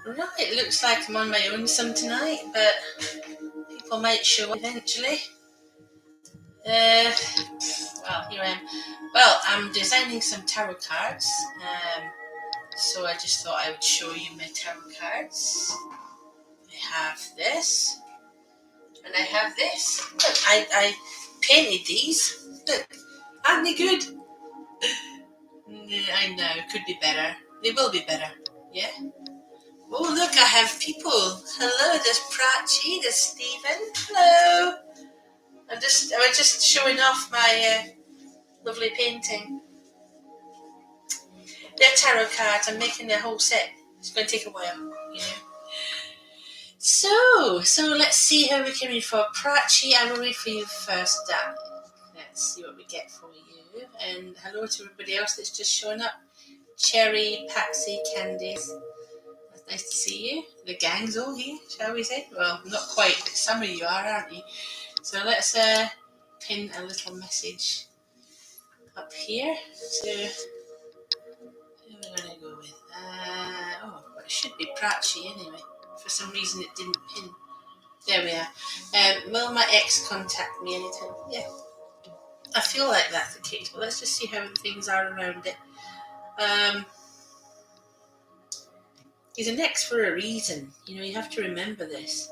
Right, it looks like I'm on my own some tonight, but people might show up eventually. Well, here I am. Well, I'm designing some tarot cards, so I just thought I would show you my tarot cards. I have this, and I have this. Look, I painted these. Look, aren't they good? I know, could be better. They will be better, yeah? Oh, look, I have people. Hello, there's Prachi, there's Stephen. Hello. I was just showing off my lovely painting. They're tarot cards. I'm making a whole set. It's going to take a while, you know. So let's see how we can read for Prachi. I will read for you first, Dan. Let's see what we get for you. And hello to everybody else that's just showing up. Cherry, Patsy, Candice. It's nice to see you. The gang's all here, shall we say? Well, not quite, but some of you are, aren't you? So let's pin a little message up here. So who are we going to go with? Well, it should be Prachi anyway. For some reason it didn't pin. There we are. Will my ex contact me anytime? Yeah. I feel like that's the case, but let's just see how things are around it. He's an ex for a reason. You know, you have to remember this.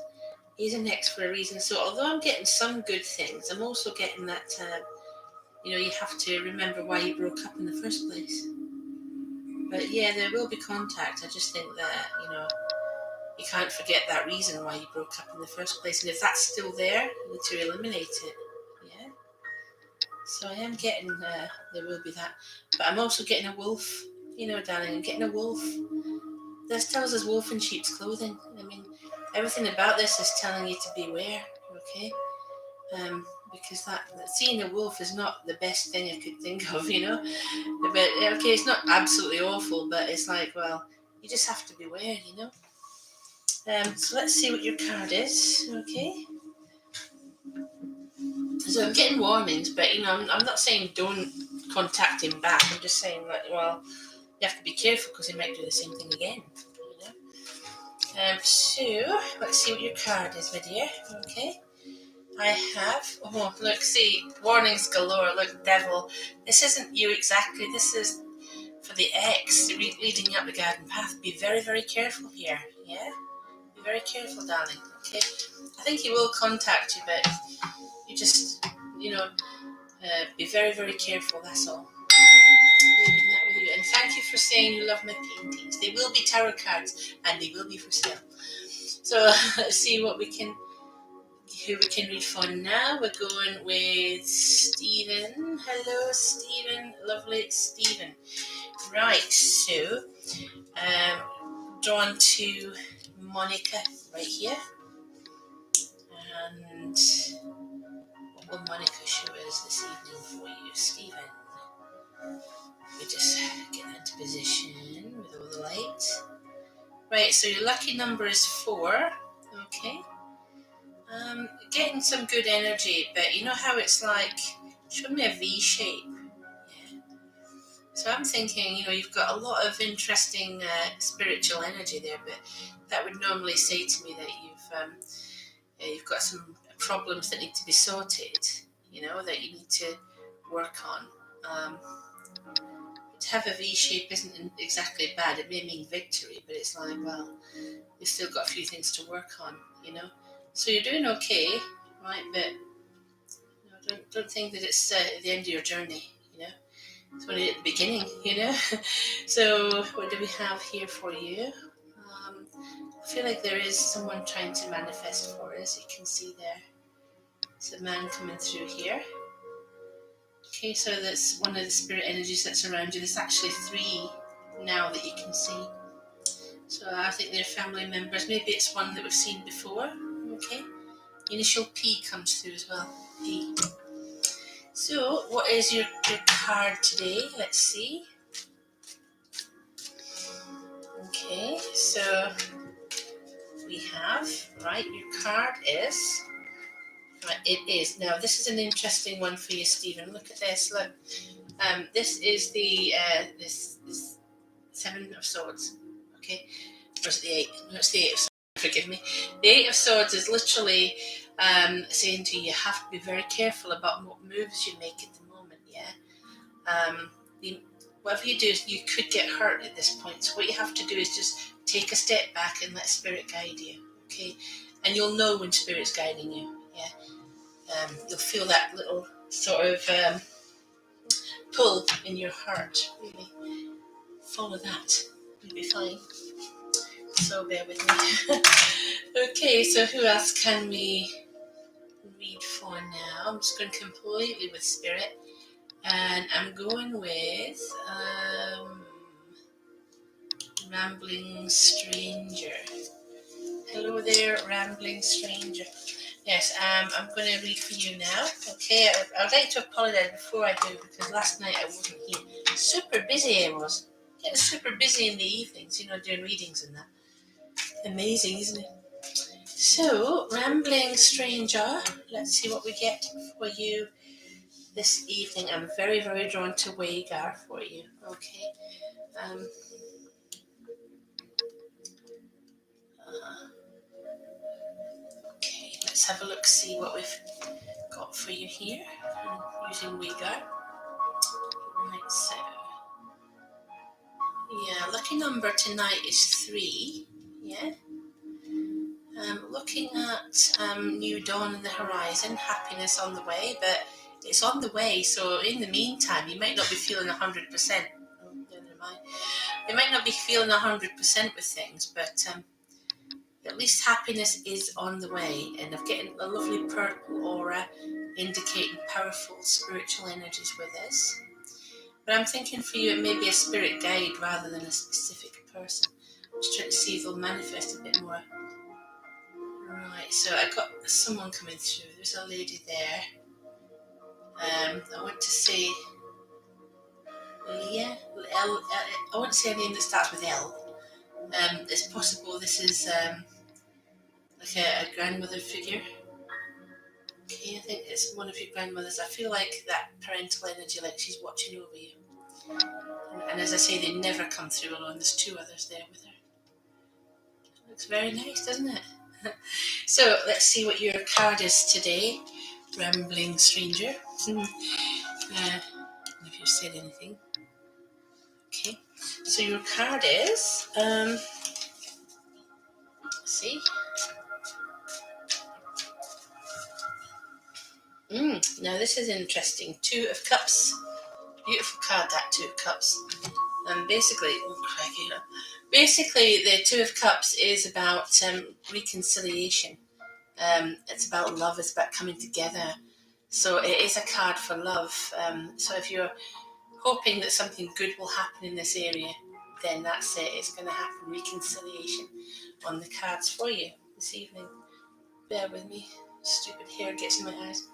He's an ex for a reason. So although I'm getting some good things, I'm also getting that, you have to remember why you broke up in the first place. But yeah, there will be contact. I just think that, you can't forget that reason why you broke up in the first place. And if that's still there, you need to eliminate it. Yeah. So I am getting, there will be that. But I'm also getting a wolf, darling. I'm getting a wolf. This tells us wolf in sheep's clothing. I mean, everything about this is telling you to beware, okay? Because that seeing a wolf is not the best thing I could think of, But, okay, it's not absolutely awful, but it's like, well, you just have to beware, So let's see what your card is, okay? So I'm getting warnings, but, I'm not saying don't contact him back. I'm just saying that, well, you have to be careful because he might do the same thing again, So let's see what your card is, my dear. Okay, I have. Oh, look, see, warnings galore. Look, devil. This isn't you exactly. This is for the ex leading up the garden path. Be very, very careful here. Yeah, be very careful, darling. Okay, I think he will contact you, but you just, be very, very careful. That's all. Leaving that with you. And thank you for saying you love my paintings. They will be tarot cards, and they will be for sale. So let's see who we can read for now. We're going with Stephen. Hello, Stephen. Lovely Stephen. Right, so drawn to Monica right here. And what will Monica show us this evening for you, Stephen? We just get into position with all the light. Right, so your lucky number is 4. Okay. Getting some good energy, but you know how it's like, show me a V shape. Yeah. So I'm thinking, you've got a lot of interesting spiritual energy there, but that would normally say to me that you've got some problems that need to be sorted, that you need to work on. To have a V shape isn't exactly bad. It may mean victory, but it's like, well, you've still got a few things to work on, So you're doing okay, right? But don't think that it's the end of your journey, It's only at the beginning, So what do we have here for you? I feel like there is someone trying to manifest for us. You can see there. It's a man coming through here. Okay, so that's one of the spirit energies that's around you. There's actually 3 now that you can see. So I think they're family members. Maybe it's one that we've seen before. Okay. Initial P comes through as well. P. So what is your card today? Let's see. Okay, so we have, right, your card is, right, it is. Now this is an interesting one for you, Stephen. Look at this, look. This is the this 7 of Swords. Okay. Or is it the Eight? No, it's the Eight of Swords. Forgive me. The Eight of Swords is literally saying to you, you have to be very careful about what moves you make at the moment. Yeah. Whatever you do, you could get hurt at this point. So what you have to do is just take a step back and let Spirit guide you. Okay. And you'll know when Spirit's guiding you. Yeah. You'll feel that little sort of pull in your heart. Really follow that. You'll be fine. So bear with me. Okay, so who else can we read for now? I'm just going completely with Spirit, and I'm going with Rambling Stranger. Hello there, Rambling Stranger. Yes, I'm going to read for you now. Okay, I'd like to apologise before I do, because last night I wasn't here. Super busy I was. Getting super busy in the evenings, doing readings and that. Amazing, isn't it? So, Rambling Stranger, let's see what we get for you this evening. I'm very, very drawn to Wagar for you. Okay. Okay, let's have a look, see what we've got for you here. Using Wagar. Right, so. Yeah, lucky number tonight is 3. Yeah. Looking at new dawn in the horizon, happiness on the way, but it's on the way. So in the meantime, you might not be feeling 100%. Oh, never mind. You might not be feeling 100% with things, but at least happiness is on the way. And I'm getting a lovely purple aura indicating powerful spiritual energies with this. But I'm thinking for you, it may be a spirit guide rather than a specific person. I'm just trying to see if they'll manifest a bit more. Right, so I got someone coming through. There's a lady there. I want to say Leah. I want to say a name that starts with L. It's possible this is like a grandmother figure. Okay, I think it's one of your grandmothers. I feel like that parental energy, like she's watching over you. And as I say, they never come through alone. There's 2 others there with her. Looks very nice, doesn't it? So let's see what your card is today, Rambling Stranger. If you've said anything. Okay, so your card is, see? Now this is interesting. 2 of Cups. Beautiful card, that 2 of Cups. And basically, basically the 2 of Cups is about reconciliation. It's about love. It's about coming together. So it is a card for love. So if you're hoping that something good will happen in this area, then that's it. It's going to happen. Reconciliation on the cards for you this evening. Bear with me. Stupid hair gets in my eyes.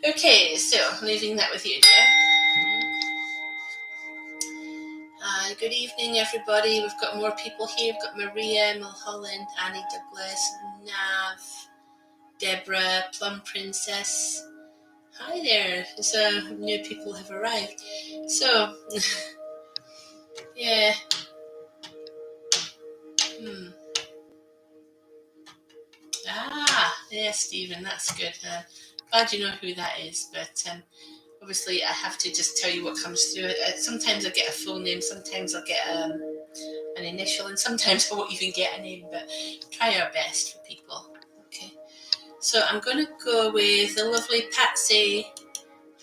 Okay, so leaving that with you, dear. Good evening, everybody. We've got more people here. We've got Maria, Mulholland, Annie Douglas, Nav, Deborah, Plum Princess. Hi there. Some new people have arrived. So, yeah. Yeah, Stephen, that's good. Glad you know who that is, but obviously I have to just tell you what comes through. Sometimes I get a full name, sometimes I'll get an initial, and sometimes I won't even get a name, but try our best for people. Okay, so I'm going to go with the lovely Patsy.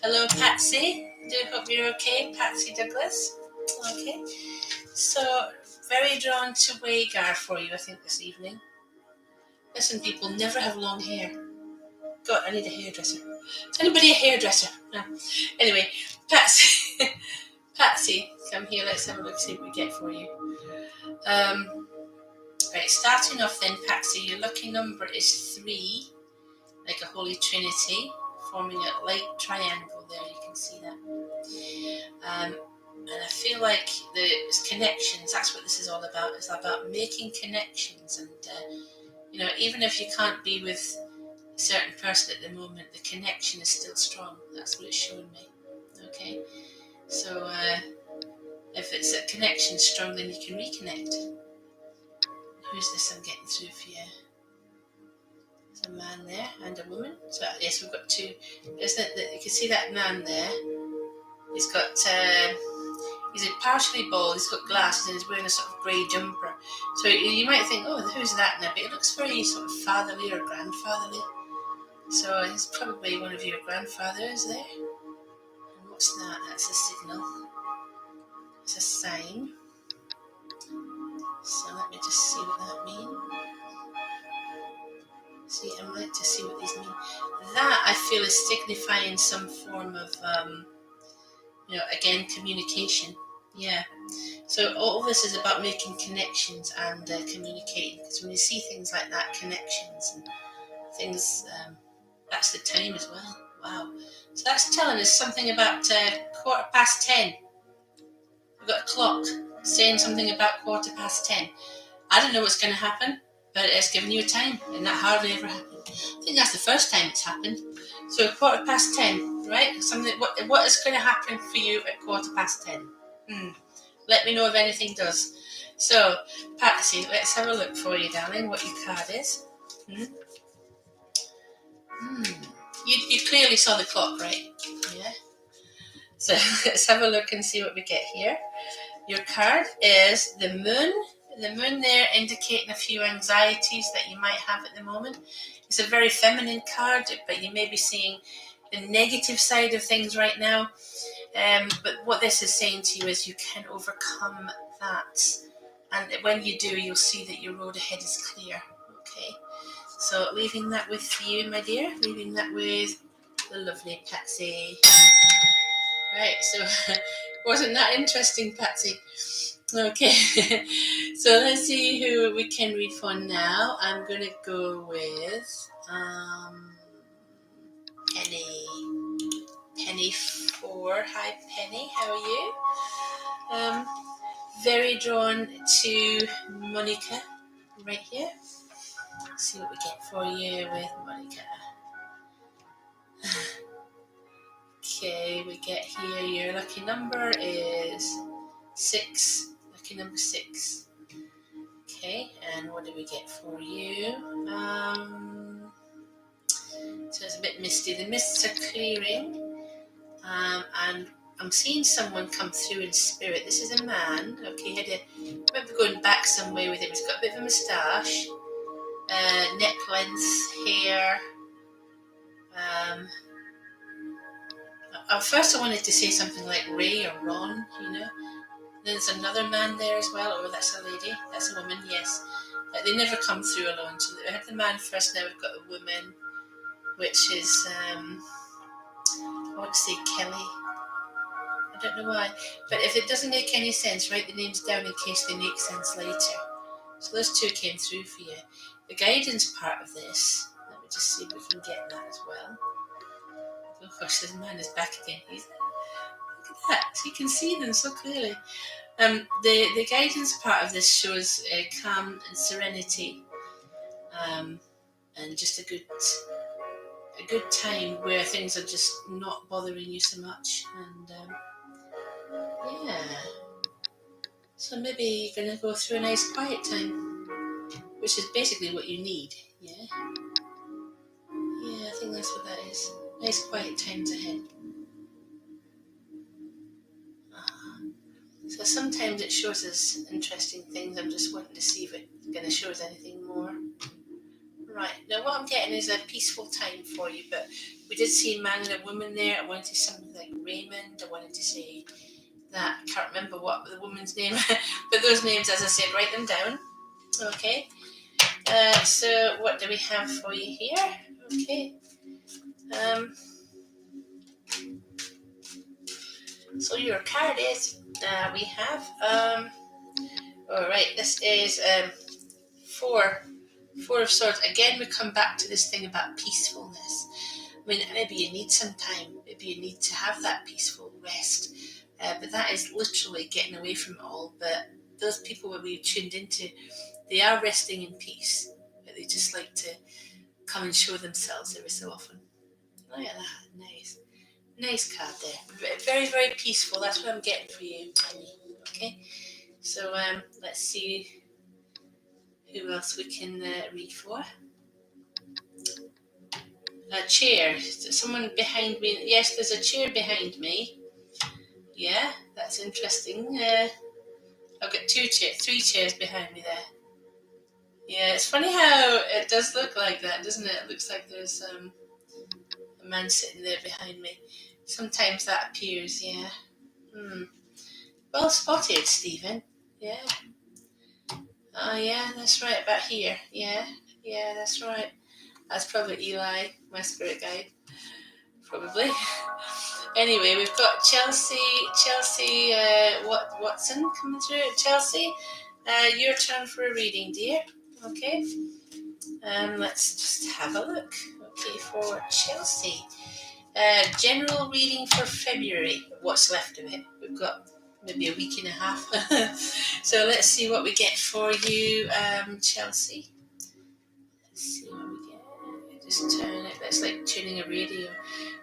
Hello, Patsy. Do hope you're okay, Patsy Douglas. Okay, so very drawn to Wagar for you, I think, this evening. Listen, people, never have long hair. God, I need a hairdresser. Is anybody a hairdresser? No. Anyway, Patsy, Patsy, come here. Let's have a look, see what we get for you. Right, starting off then, Patsy, your lucky number is 3, like a Holy Trinity, forming a light triangle there. You can see that. And I feel like the connections. That's what this is all about. It's about making connections, and even if you can't be with a certain person at the moment, the connection is still strong. That's what it's showing me. Okay, so if it's a connection strong, then you can reconnect. Who's this I'm getting through for you? There's a man there and a woman. So yes, we've got two. Isn't it? You can see that man there. He's got. He's partially bald. He's got glasses and he's wearing a sort of grey jumper. So you might think, oh, who's that now? But it looks very sort of fatherly or grandfatherly. So it's probably one of your grandfathers there. And what's that? That's a signal. It's a sign. So let me just see what that means. See, I'd like to see what these mean. That I feel is signifying some form of, again, communication. Yeah. So all of this is about making connections and communicating. Because when you see things like that, connections and things, that's the time as well. Wow. So that's telling us something about 10:15. We've got a clock saying something about 10:15. I don't know what's going to happen, but it's giving you a time, and that hardly ever happened. I think that's the first time it's happened. So 10:15, right? Something. What is going to happen for you at 10:15? Let me know if anything does. So, Patsy, let's have a look for you, darling, what your card is. You clearly saw the clock, right? Yeah. So let's have a look and see what we get here. Your card is the moon. The moon there indicating a few anxieties that you might have at the moment. It's a very feminine card, but you may be seeing the negative side of things right now. But what this is saying to you is you can overcome that. And when you do, you'll see that your road ahead is clear. Okay. So leaving that with you, my dear. Leaving that with the lovely Patsy. Right, so wasn't that interesting, Patsy? Okay, so let's see who we can read for now. I'm going to go with Penny. Penny 4. Hi, Penny. How are you? Very drawn to Monica right here. Let's see what we get for you with Monica. Okay, we get here your lucky number is 6. Lucky number 6. Okay, and what do we get for you? So it's a bit misty. The mists are clearing, and I'm seeing someone come through in spirit. This is a man. Okay, might be going back some way with him. He's got a bit of a moustache, neck length, hair. First I wanted to say something like Ray or Ron, There's another man there as well. Oh, that's a lady. That's a woman, yes. They never come through alone. So we had the man first, now we've got a woman, which is, I want to say Kelly. I don't know why. But if it doesn't make any sense, write the names down in case they make sense later. So those two came through for you. The guidance part of this, let me just see if we can get that as well. Oh gosh, this man is back again. Look at that. So you can see them so clearly. The guidance part of this shows calm and serenity, and just a good time where things are just not bothering you so much. And yeah, so maybe you're going to go through a nice quiet time, which is basically what you need. Yeah, I think that's what that is. Nice quiet times ahead. So sometimes it shows us interesting things. I'm just wanting to see if it's going to show us anything more. Right, now what I'm getting is a peaceful time for you, but we did see a man and a woman there. I wanted to say something like Raymond. I wanted to say that. I can't remember what the woman's name, but those names, as I said, write them down. Okay, so what do we have for you here? Okay. So your card is, we have, all right, this is 4 of Swords. Again, we come back to this thing about peacefulness. I mean, maybe you need some time. Maybe you need to have that peaceful rest. But that is literally getting away from it all. But those people that we've tuned into, they are resting in peace. But they just like to come and show themselves every so often. Look at that. Nice. Nice card there. Very, very peaceful. That's what I'm getting for you, Penny. Okay? So let's see who else we can read for? A chair. Someone behind me. Yes, there's a chair behind me. Yeah, that's interesting. I've got three chairs behind me there. Yeah, it's funny how it does look like that, doesn't it? It looks like there's a man sitting there behind me. Sometimes that appears, yeah. Well spotted, Stephen. Yeah. Oh, yeah, that's right, about here. Yeah, that's right. That's probably Eli, my spirit guide. Probably. Anyway, we've got Chelsea Watson coming through. Chelsea, your turn for a reading, dear. Okay. Let's just have a look. Okay, for Chelsea. General reading for February. What's left of it? We've got maybe a week and a half. So let's see what we get for you, Chelsea. Let's see what we get. Just turn it. That's like tuning a radio.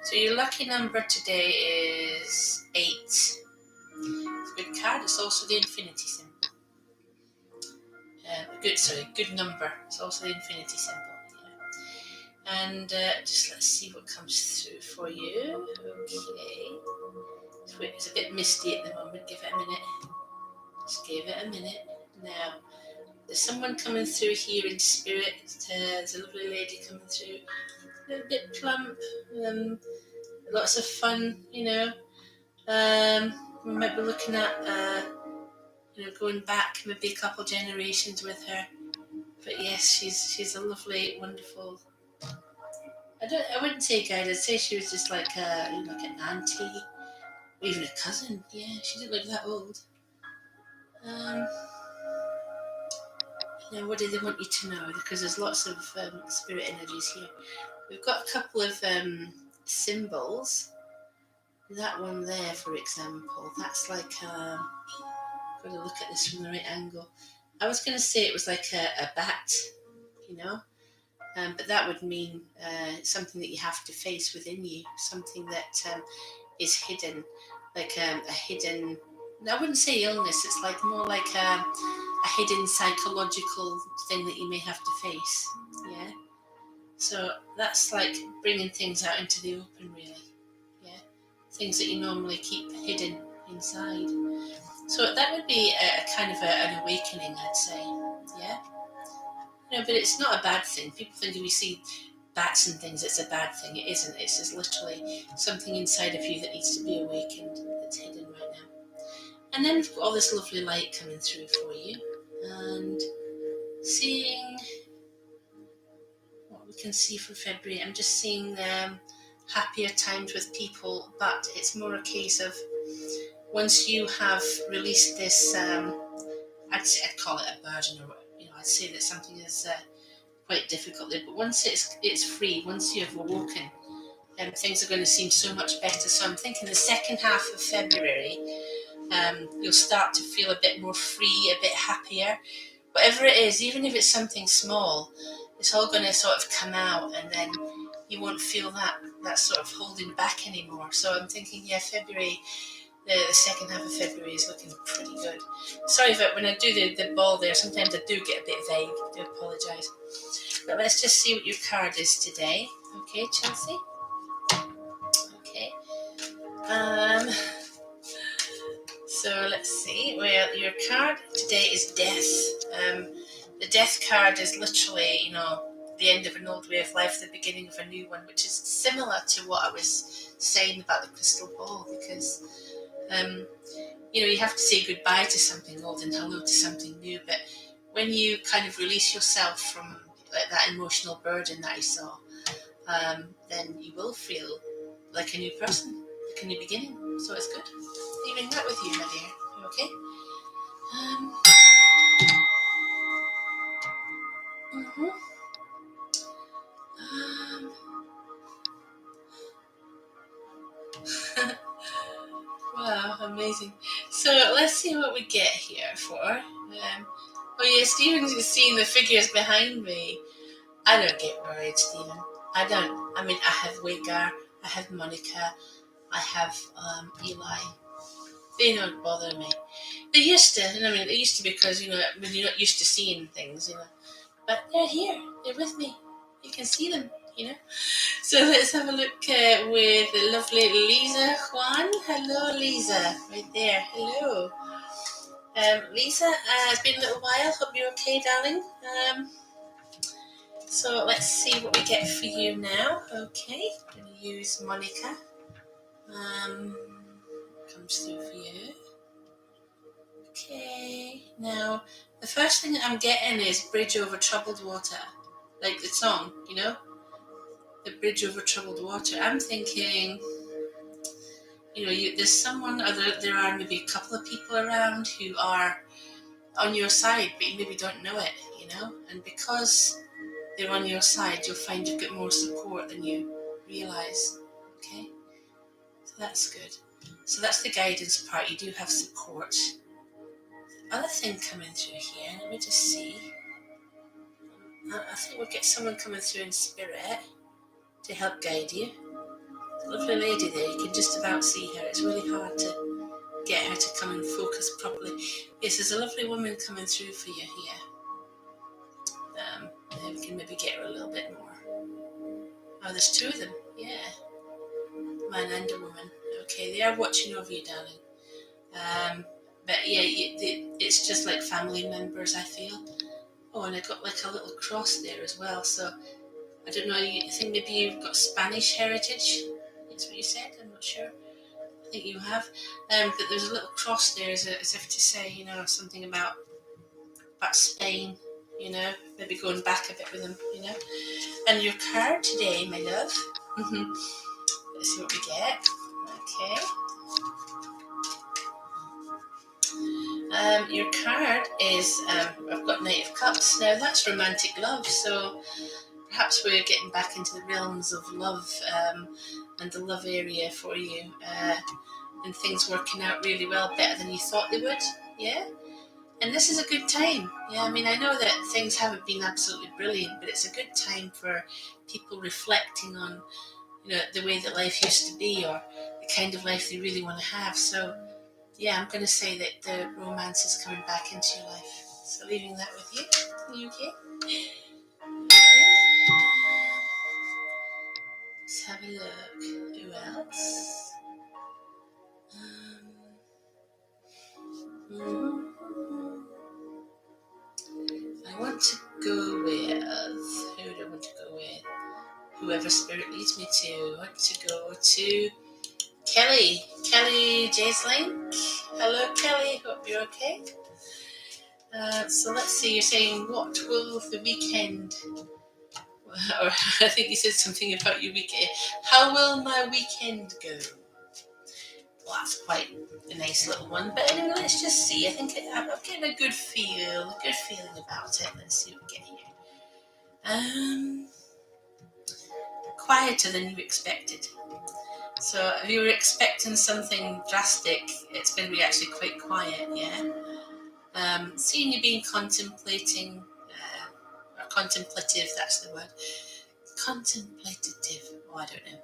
So your lucky number today is 8. It's a good card. It's also the infinity symbol. Good number. It's also the infinity symbol. Yeah. And just let's see what comes through for you. Okay. It's a bit misty at the moment. Give it a minute. Just give it a minute. Now, there's someone coming through here in spirit. There's a lovely lady coming through. A little bit plump. Lots of fun, you know. We might be looking at, going back maybe a couple generations with her. But yes, she's a lovely, wonderful. I wouldn't say guide. I'd say she was just like an auntie, or even a cousin. Yeah, she didn't look that old. What do they want you to know? Because there's lots of spirit energies here. We've got a couple of symbols. That one there, for example, that's like got to look at this from the right angle. I was going to say it was like a bat, but that would mean something that you have to face within you, something that is hidden, like a hidden. I wouldn't say illness. It's like more like a hidden psychological thing that you may have to face. Yeah. So that's like bringing things out into the open, really. Yeah. Things that you normally keep hidden inside. So that would be a kind of an awakening, I'd say. Yeah. But it's not a bad thing. People think if you see bats and things, it's a bad thing. It isn't. It's just literally something inside of you that needs to be awakened that's hidden right now. And then we've got all this lovely light coming through for you. And seeing what we can see for February. I'm just seeing happier times with people, but it's more a case of once you have released this, I'd call it a burden, or I'd say that something is quite difficult there. But once it's free, once you have awoken, things are going to seem so much better. So I'm thinking the second half of February, you'll start to feel a bit more free, a bit happier. Whatever it is, even if it's something small, it's all going to sort of come out, and then you won't feel that sort of holding back anymore. So I'm thinking, February, the second half of February is looking pretty good. Sorry if when I do the ball there, sometimes I do get a bit vague. I do apologise. But let's just see what your card is today. Okay, Chelsea? Okay. So let's see. Well, your card today is death. The death card is literally, the end of an old way of life, the beginning of a new one, which is similar to what I was saying about the crystal ball, because you have to say goodbye to something old and hello to something new. But when you kind of release yourself from that emotional burden that I saw, then you will feel like a new person, like a new beginning. So it's good. Leaving that with you, my dear. You okay? Wow, amazing. So let's see what we get here for. Stephen's just seeing the figures behind me. I don't get worried, Stephen. I don't. I mean, I have Wagar, I have Monica, I have Eli. They don't bother me. They used to, because, when you're not used to seeing things, but they're here. They're with me. You can see them, So let's have a look with the lovely Lisa Juan. Hello, Lisa. Right there. Hello. Lisa, it's been a little while. Hope you're okay, darling. So let's see what we get for you now. Okay, I'm going to use Monica. Comes through for you. Okay, now the first thing I'm getting is Bridge Over Troubled Water. Like the song, the Bridge Over Troubled Water. I'm thinking, there's someone, or there are maybe a couple of people around who are on your side, but you maybe don't know it, and because they're on your side, you'll find you've got more support than you realise. Okay, so that's good. So that's the guidance part. You do have support. Other thing coming through here, let me just see. I think we'll get someone coming through in spirit to help guide you. The lovely lady there, you can just about see her. It's really hard to get her to come and focus properly. Yes, there's a lovely woman coming through for you here. Then we can maybe get her a little bit more. Oh, there's two of them. Yeah, man and a woman. Okay, they are watching over you, darling. But yeah, it's just like family members, I feel. Oh, and I got like a little cross there as well. So I don't know. I think maybe you've got Spanish heritage. That's what you said. I'm not sure. I think you have. But there's a little cross there, as if to say, something about Spain. Maybe going back a bit with them. And your card today, my love. Let's see what we get. Okay. Your card is, I've got Knight of Cups. Now that's romantic love, so perhaps we're getting back into the realms of love and the love area for you, and things working out really well, better than you thought they would, yeah? And this is a good time, yeah? I mean, I know that things haven't been absolutely brilliant, but it's a good time for people reflecting on, the way that life used to be, or the kind of life they really want to have, so yeah, I'm going to say that the romance is coming back into your life. So leaving that with you. Are you okay? Let's have a look. Who else? I want to go with... Who do I want to go with? Whoever spirit leads me to. I want to go to Kelly. Kelly Jaislink. Hello, Kelly. Hope you're okay. So let's see. You're saying, what will the weekend... Or I think you said something about your weekend. How will my weekend go? Well, that's quite a nice little one. But anyway, let's just see. I think I'm getting a good feeling about it. Let's see what we get here. Quieter than you expected. So if you were expecting something drastic, it's going to be actually quite quiet, yeah? Seeing you being contemplating, or contemplative, that's the word. Contemplative, I don't know.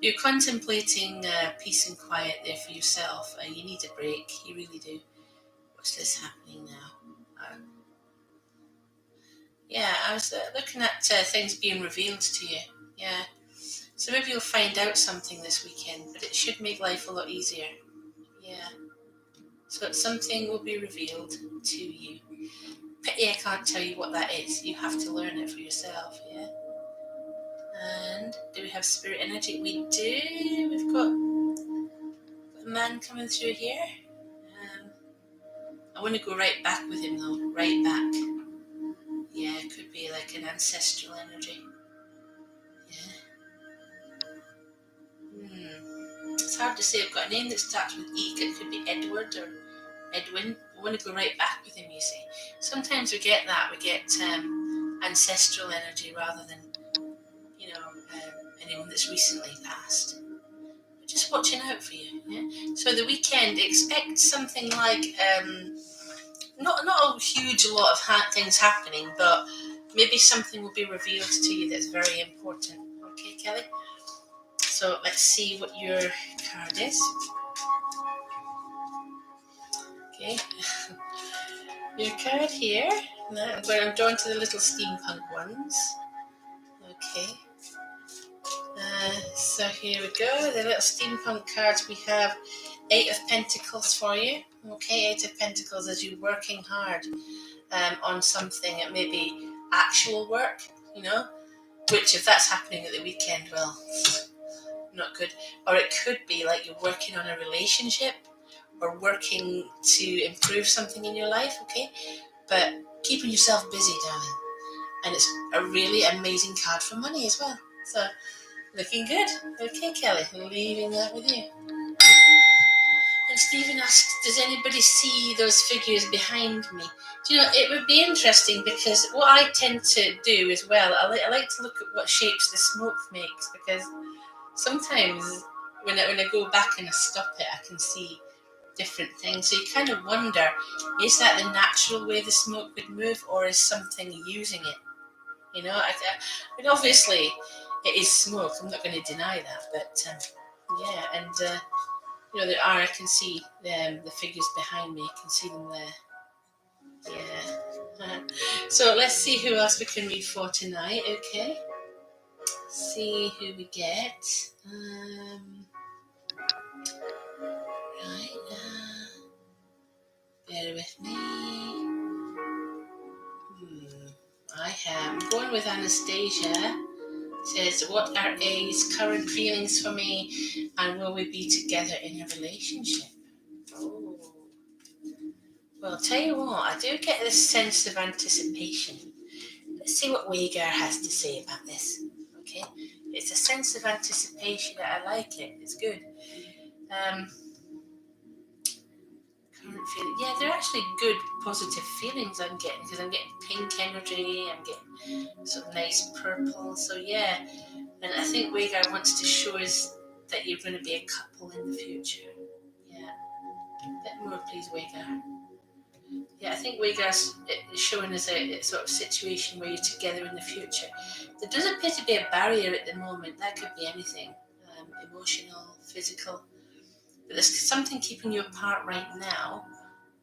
You're contemplating peace and quiet there for yourself. You need a break, you really do. What's this happening now? Yeah, I was looking at things being revealed to you. Yeah, so maybe you'll find out something this weekend, but it should make life a lot easier. Yeah, so something will be revealed to you. Pity I can't tell you what that is. You have to learn it for yourself. Yeah. And do we have spirit energy? We do. We've got a man coming through here. I want to go right back with him though. Right back. Yeah, it could be like an ancestral energy. Yeah. It's hard to say. I've got a name that starts with E. It could be Edward or Edwin. I want to go right back with him, you see. Sometimes we get that. We get ancestral energy rather than, anyone that's recently passed. But just watching out for you, yeah? So the weekend, expect something like, not a huge lot of things happening, but maybe something will be revealed to you that's very important. Okay, Kelly? So let's see what your card is. Okay. Your card here Now I'm drawn to the little steampunk ones. Okay. So here we go. The little steampunk cards. We have 8 of Pentacles for you. Okay, 8 of Pentacles as you're working hard on something. It may be actual work, which if that's happening at the weekend, well, not good. Or it could be like you're working on a relationship or working to improve something in your life, okay? But keeping yourself busy, darling. And it's a really amazing card for money as well. So, looking good. Okay, Kelly, leaving that with you. And Stephen asks, does anybody see those figures behind me? Do you know, it would be interesting because what I tend to do as well, I like to look at what shapes the smoke makes, because sometimes when I go back and I stop it, I can see different things. So you kind of wonder, is that the natural way the smoke would move, or is something using it? I mean, obviously it is smoke. I'm not going to deny that, but yeah, and there are. I can see the figures behind me. I can see them there. Yeah. So let's see who else we can read for tonight. Okay. See who we get. Right. Bear with me. I'm going with Anastasia. Says, what are A's current feelings for me, and will we be together in a relationship? Oh. Well, I'll tell you what, I do get this sense of anticipation. Let's see what Wagar has to say about this. Okay, it's a sense of anticipation. I like it. It's good. Current feeling. Yeah, they're actually good, positive feelings I'm getting, because I'm getting pink energy. I'm getting sort of nice purple. So yeah, and I think Wagar wants to show us that you're going to be a couple in the future. Yeah, a bit more, please, Wagar. Yeah, I think Wagar's showing us a sort of situation where you're together in the future. There does appear to be a barrier at the moment. That could be anything, emotional, physical. But there's something keeping you apart right now,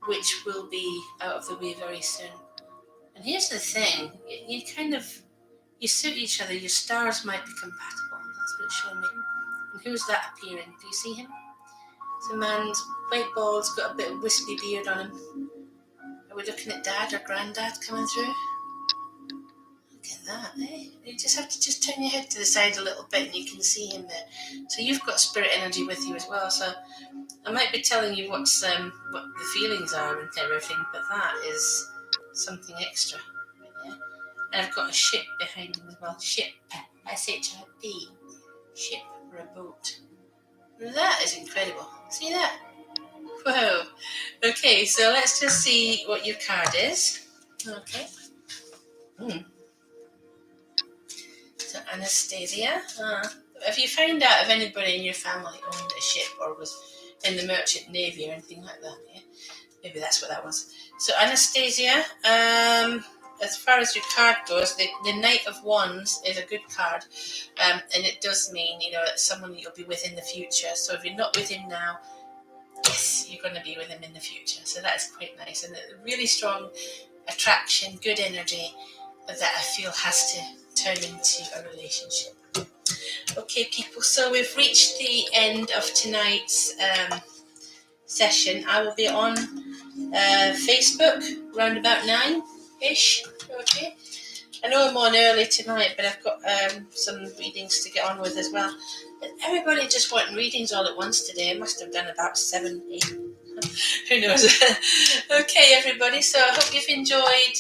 which will be out of the way very soon. And here's the thing, you suit each other, your stars might be compatible. That's what it's showing me. And who's that appearing? Do you see him? It's a man's white bald, got a bit of wispy beard on him. Are we looking at Dad or Granddad coming through? Look at that, eh? You just have to turn your head to the side a little bit and you can see him there. So you've got spirit energy with you as well. So I might be telling you what the feelings are and everything, but that is something extra. Yeah? And I've got a ship behind him as well. Ship. S-H-I-P. Ship or a boat. That is incredible. See that? Whoa. Okay, so let's just see what your card is. Okay. So Anastasia. Have you found out if anybody in your family owned a ship or was in the merchant navy or anything like that? Yeah? Maybe that's what that was. So Anastasia, as far as your card goes, the Knight of Wands is a good card, and it does mean it's someone you'll be with in the future. So if you're not with him now, yes, you're going to be with him in the future. So that's quite nice, and a really strong attraction, good energy that I feel has to turn into a relationship. Okay, people, so we've reached the end of tonight's session. I will be on Facebook around about 9-ish. Okay, I know I'm on early tonight, but I've got some readings to get on with as well. Everybody just wanting readings all at once today. I must have done about 7, 8. Who knows? Okay, everybody. So I hope you've enjoyed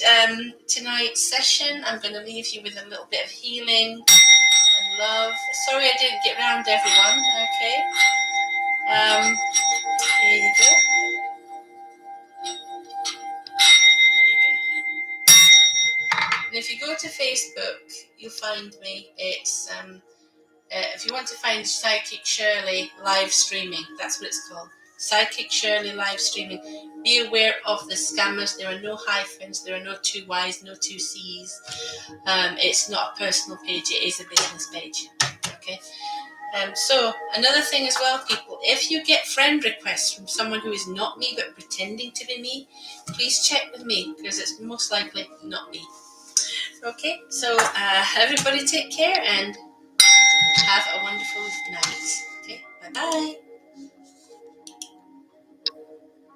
tonight's session. I'm going to leave you with a little bit of healing and love. Sorry I didn't get round to everyone. Okay. Here you go. And if you go to Facebook, you'll find me. It's if you want to find Psychic Shirley live streaming, that's what it's called. Psychic Shirley live streaming. Be aware of the scammers. There are no hyphens. There are no 2 Y's, no 2 C's. It's not a personal page. It is a business page. Okay. So another thing as well, people, if you get friend requests from someone who is not me but pretending to be me, please check with me because it's most likely not me. Okay, so everybody take care and have a wonderful night. Okay, bye-bye.